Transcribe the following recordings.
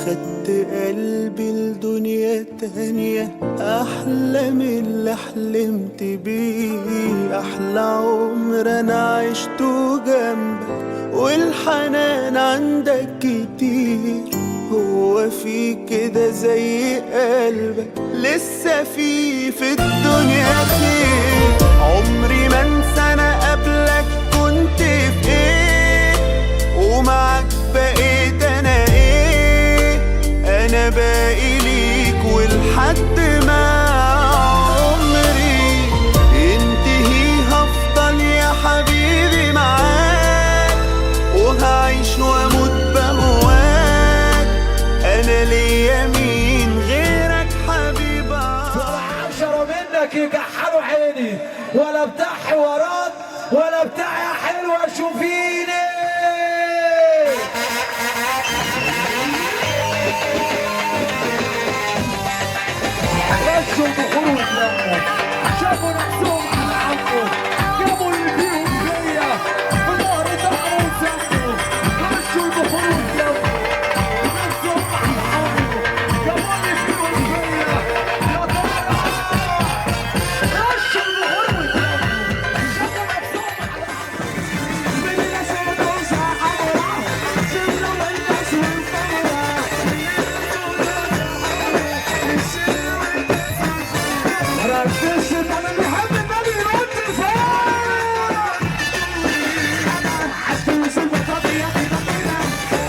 خدت قلبي لدنيا تانية أحلى من اللي حلمت بيه. أحلى عمر أنا عشته جنبك والحنان عندك كتير. هو في كده زي قلبك لسه في الدنيا خير. عمري ما انسى انا قبلك كنت في ايه ومعاك بقيت انا ايه. انا باقي ليك ولحد ما عمري ينتهي هفضل يا حبيبي معاك وهعيش واموت بهواك. انا ليا مين غيرك حبيبي؟ 10 منك يكحلوا عيني ولا بتاع حوارات ولا بتاع يا حلوه شوفيني. غشوا البخور واتلموا شافوا نفسهم على عمهم جابوا اللي فيهم فيا في ظهر ضهروا وسموا. غشوا البخور واتلموا نفسهم على عمهم جابوا اللي فيهم فيا يا ترى. غشوا البخور واتلموا شافوا نفسهم على عمهم بالله سودوا ساحرة سيبنا ما الناس والفرة. ركزت انا بحب النبي يرد الفار. انا حاسس البطاطا يا كده كده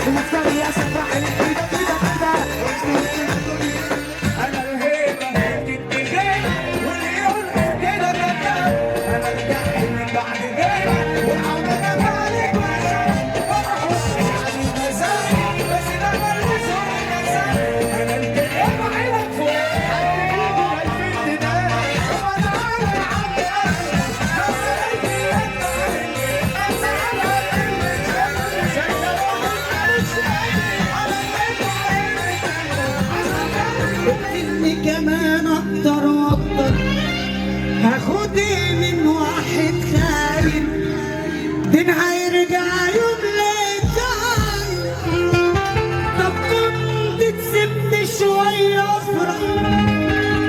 المفتري يا سفاح كده كده كده. انا الهيبه بتتجاه واللي يقول كده كده. انا الجحي من بعد جاي والعوده انا عليك وحش يعني مزاج بس انا ملوش مزاج. انا الكلام عينك فوق اني كمان اقدر واقدر هاخد من واحد خاين دين هيرجع يوم للتاني. طب كنت تسيبني شوية افرح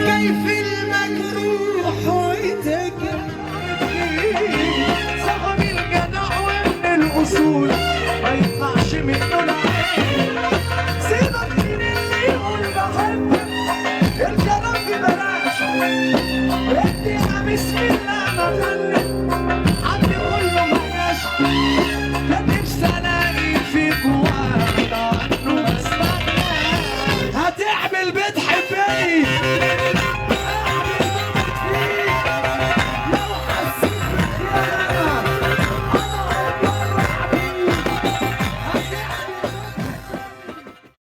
كيف المجروح ويتجرح. صاحب الجدع وابن الاصول ما يطلعش منه العين. سيبك من اللي يقول بحبك الكلام ببلاش ادي يا مسكين.